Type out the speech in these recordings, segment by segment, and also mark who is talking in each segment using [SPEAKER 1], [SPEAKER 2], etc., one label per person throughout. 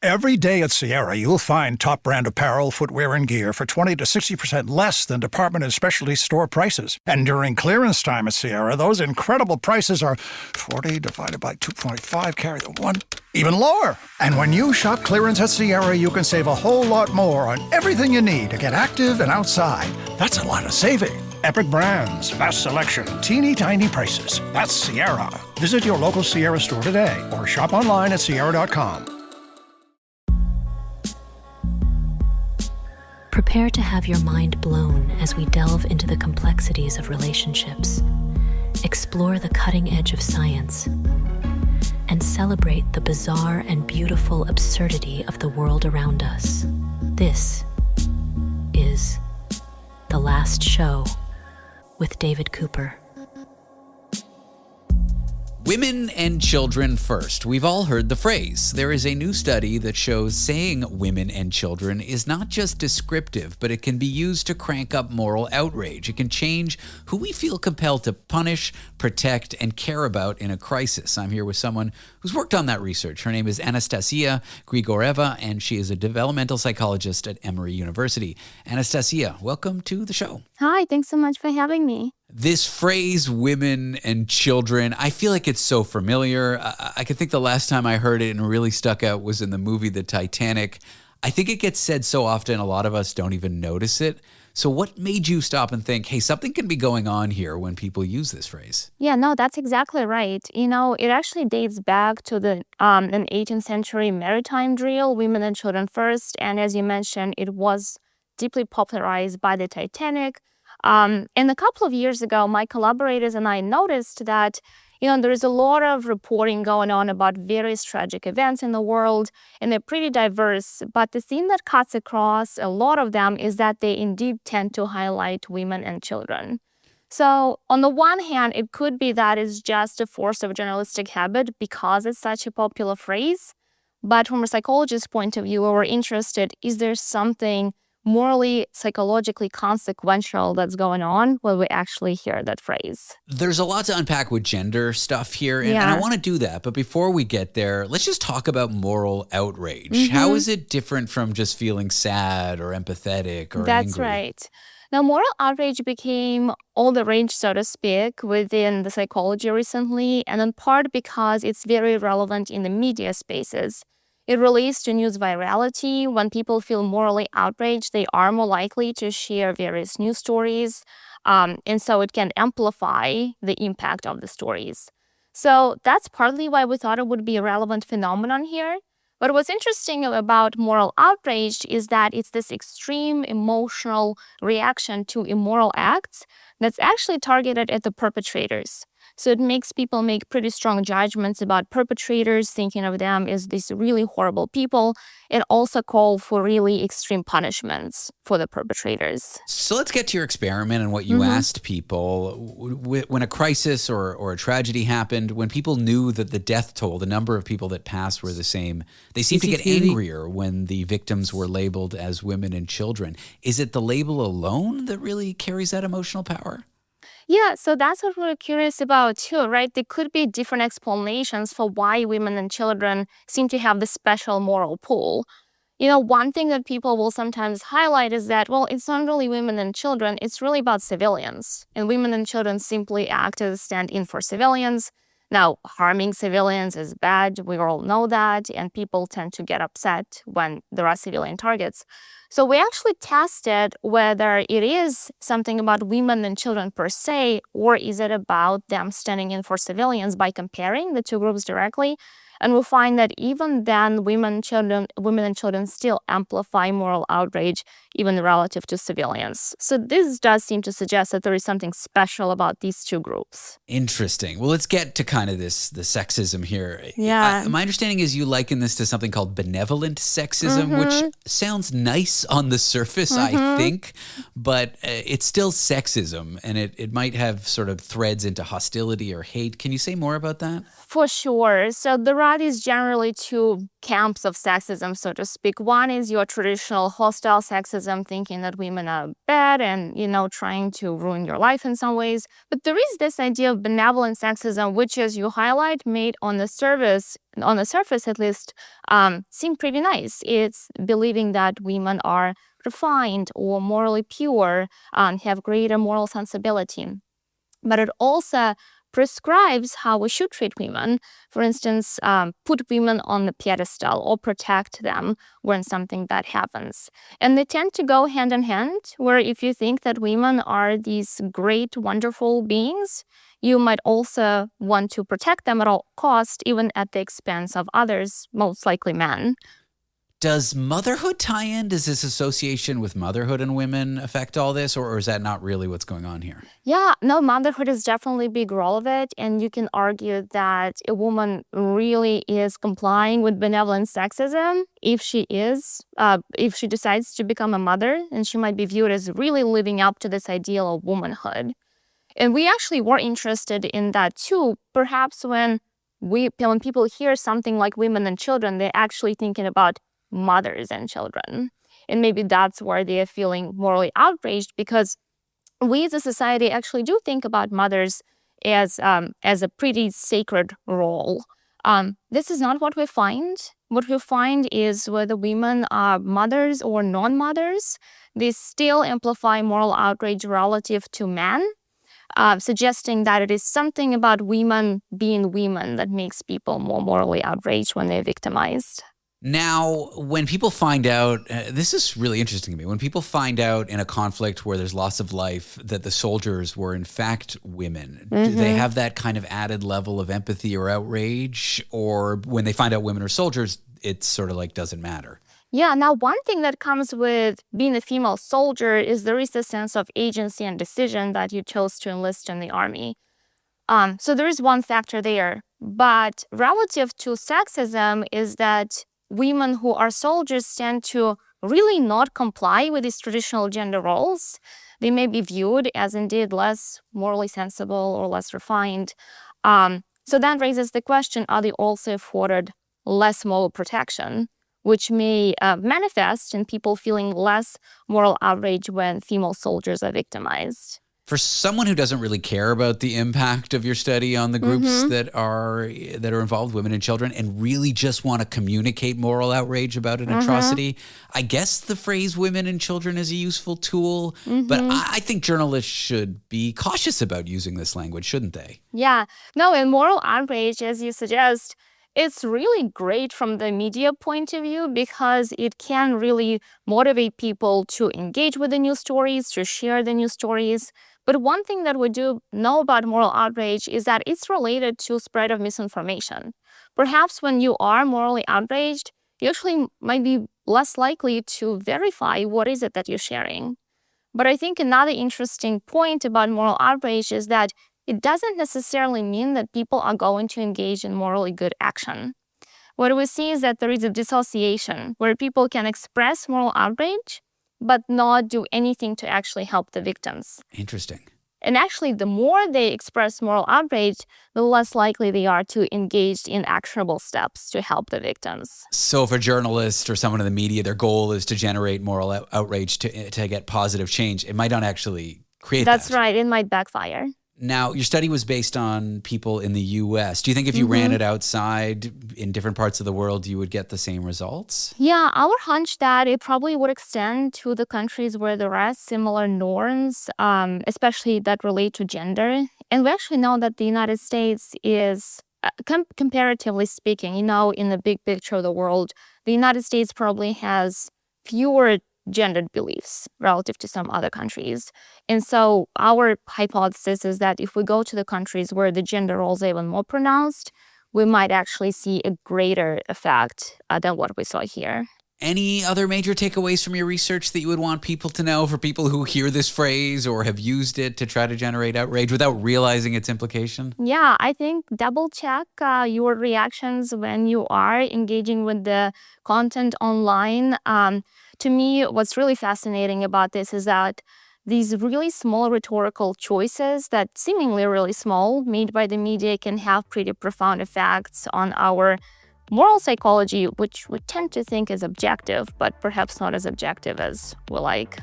[SPEAKER 1] Every day at Sierra, you'll find top brand apparel, footwear, and gear for 20 to 60% less than department and specialty store prices. And during clearance time at Sierra, those incredible prices are 40 divided by 2.5, carry the 1, even lower. And when you shop clearance at Sierra, you can save a whole lot more on everything you need to get active and outside. That's a lot of saving. Epic brands, vast selection, teeny tiny prices. That's Sierra. Visit your local Sierra store today or shop online at sierra.com.
[SPEAKER 2] Prepare to have your mind blown as we delve into the complexities of relationships, explore the cutting edge of science, and celebrate the bizarre and beautiful absurdity of the world around us. This is The Last Show with David Cooper.
[SPEAKER 3] Women and children first. We've all heard the phrase. There is a new study that shows saying women and children is not just descriptive, but it can be used to crank up moral outrage. It can change who we feel compelled to punish, protect, and care about in a crisis. I'm here with someone who's worked on that research. Her name is Anastasiia Grigoreva, and she is a developmental psychologist at Emory University. Anastasiia, welcome to the show.
[SPEAKER 4] Hi, thanks so much for having me.
[SPEAKER 3] This phrase, women and children, I feel like it's so familiar. I can think the last time I heard it and really stuck out was in the movie The Titanic. I think it gets said so often, a lot of us don't even notice it. So what made you stop and think, hey, something can be going on here when people use this phrase?
[SPEAKER 4] Yeah, no, that's exactly right. It actually dates back to an 18th century maritime drill, women and children first. And as you mentioned, it was deeply popularized by the Titanic. And a couple of years ago, my collaborators and I noticed that, there is a lot of reporting going on about various tragic events in the world, and they're pretty diverse. But the theme that cuts across a lot of them is that they indeed tend to highlight women and children. So on the one hand, it could be that it's just a force of journalistic habit because it's such a popular phrase. But from a psychologist's point of view, we're interested, is there something morally, psychologically consequential that's going on when we actually hear that phrase?
[SPEAKER 3] There's a lot to unpack with gender stuff here, and I want to do that. But before we get there, let's just talk about moral outrage. Mm-hmm. How is it different from just feeling sad or empathetic or angry?
[SPEAKER 4] That's right. Now, moral outrage became all the rage, so to speak, within the psychology recently, and in part because it's very relevant in the media spaces. It relates to news virality. When people feel morally outraged, they are more likely to share various news stories, and so it can amplify the impact of the stories. So that's partly why we thought it would be a relevant phenomenon here. But what's interesting about moral outrage is that it's this extreme emotional reaction to immoral acts that's actually targeted at the perpetrators. So it makes people make pretty strong judgments about perpetrators, thinking of them as these really horrible people, and also call for really extreme punishments for the perpetrators.
[SPEAKER 3] So let's get to your experiment and what you asked people. When a crisis or a tragedy happened, when people knew that the death toll, the number of people that passed were the same, they seemed to get angrier when the victims were labeled as women and children. Is it the label alone that really carries that emotional power?
[SPEAKER 4] Yeah, so that's what we're curious about too, right? There could be different explanations for why women and children seem to have this special moral pull. One thing that people will sometimes highlight is that, well, it's not really women and children, it's really about civilians. And women and children simply act as a stand-in for civilians. Now, harming civilians is bad, we all know that, and people tend to get upset when there are civilian targets. So we actually tested whether it is something about women and children per se, or is it about them standing in for civilians by comparing the two groups directly. And we find that even then, women and children still amplify moral outrage, even relative to civilians. So this does seem to suggest that there is something special about these two groups.
[SPEAKER 3] Interesting. Well, let's get to kind of the sexism here.
[SPEAKER 4] Yeah.
[SPEAKER 3] My understanding is you liken this to something called benevolent sexism, which sounds nice on the surface, I think, but it's still sexism, and it might have sort of threads into hostility or hate. Can you say more about that?
[SPEAKER 4] For sure. So there are got is generally two camps of sexism, so to speak. One is your traditional hostile sexism, thinking that women are bad and, trying to ruin your life in some ways. But there is this idea of benevolent sexism, which, as you highlight, made on the surface at least, seem pretty nice. It's believing that women are refined or morally pure, have greater moral sensibility. But it also prescribes how we should treat women. For instance, put women on the pedestal or protect them when something bad happens. And they tend to go hand in hand, where if you think that women are these great, wonderful beings, you might also want to protect them at all costs, even at the expense of others, most likely men.
[SPEAKER 3] Does motherhood tie in? Does this association with motherhood and women affect all this, or is that not really what's going on here?
[SPEAKER 4] Yeah, no, motherhood is definitely a big role of it. And you can argue that a woman really is complying with benevolent sexism if she decides to become a mother, and she might be viewed as really living up to this ideal of womanhood. And we actually were interested in that too. Perhaps when people hear something like women and children, they're actually thinking about mothers and children. And maybe that's where they are feeling morally outraged, because we as a society actually do think about mothers as a pretty sacred role. This is not what we find. What we find is whether women are mothers or non-mothers, they still amplify moral outrage relative to men, suggesting that it is something about women being women that makes people more morally outraged when they're victimized.
[SPEAKER 3] Now, when people find out, this is really interesting to me, when people find out in a conflict where there's loss of life that the soldiers were in fact women, do they have that kind of added level of empathy or outrage? Or when they find out women are soldiers, it's sort of like doesn't matter?
[SPEAKER 4] Yeah, now one thing that comes with being a female soldier is there is a sense of agency and decision that you chose to enlist in the army. So there is one factor there. But relative to sexism is that women who are soldiers tend to really not comply with these traditional gender roles. They may be viewed as indeed less morally sensible or less refined. So that raises the question, are they also afforded less moral protection, which may manifest in people feeling less moral outrage when female soldiers are victimized?
[SPEAKER 3] For someone who doesn't really care about the impact of your study on the groups that are involved, women and children, and really just want to communicate moral outrage about an atrocity, I guess the phrase women and children is a useful tool. But I think journalists should be cautious about using this language, shouldn't they?
[SPEAKER 4] Yeah. No, and moral outrage, as you suggest, it's really great from the media point of view because it can really motivate people to engage with the news stories, to share the news stories. But one thing that we do know about moral outrage is that it's related to spread of misinformation. Perhaps when you are morally outraged, you actually might be less likely to verify what is it that you're sharing. But I think another interesting point about moral outrage is that it doesn't necessarily mean that people are going to engage in morally good action. What we see is that there is a dissociation where people can express moral outrage, but not do anything to actually help the victims.
[SPEAKER 3] Interesting.
[SPEAKER 4] And actually, the more they express moral outrage, the less likely they are to engage in actionable steps to help the victims.
[SPEAKER 3] So if a journalist or someone in the media, their goal is to generate moral outrage to get positive change, it might not actually create that.
[SPEAKER 4] That's right. It might backfire.
[SPEAKER 3] Now, your study was based on people in the U.S. Do you think if you ran it outside in different parts of the world, you would get the same results?
[SPEAKER 4] Yeah, our hunch that it probably would extend to the countries where there are similar norms, especially that relate to gender. And we actually know that the United States is, comparatively speaking, in the big picture of the world, the United States probably has fewer gendered beliefs relative to some other countries. And so our hypothesis is that if we go to the countries where the gender roles are even more pronounced, we might actually see a greater effect than what we saw here.
[SPEAKER 3] Any other major takeaways from your research that you would want people to know, for people who hear this phrase or have used it to try to generate outrage without realizing its implication?
[SPEAKER 4] Yeah, I think double check your reactions when you are engaging with the content online. To me, what's really fascinating about this is that these really small rhetorical choices that seemingly really small made by the media can have pretty profound effects on our moral psychology, which we tend to think is objective, but perhaps not as objective as we like.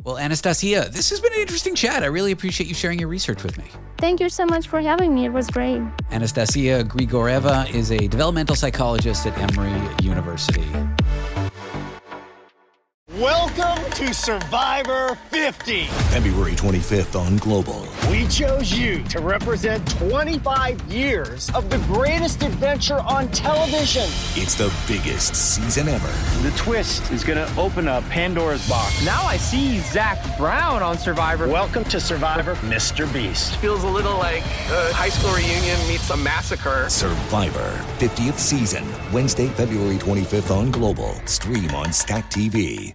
[SPEAKER 3] Well, Anastasiia, this has been an interesting chat. I really appreciate you sharing your research with me.
[SPEAKER 4] Thank you so much for having me. It was great.
[SPEAKER 3] Anastasiia Grigoreva is a developmental psychologist at Emory University.
[SPEAKER 5] Welcome to Survivor 50.
[SPEAKER 6] February 25th on Global.
[SPEAKER 5] We chose you to represent 25 years of the greatest adventure on television.
[SPEAKER 6] It's the biggest season ever.
[SPEAKER 7] The twist is going to open up Pandora's box.
[SPEAKER 8] Now I see Zach Brown on Survivor.
[SPEAKER 5] Welcome to Survivor, Mr. Beast.
[SPEAKER 8] Feels a little like a high school reunion meets a massacre.
[SPEAKER 6] Survivor 50th season. Wednesday, February 25th on Global. Stream on Stack TV.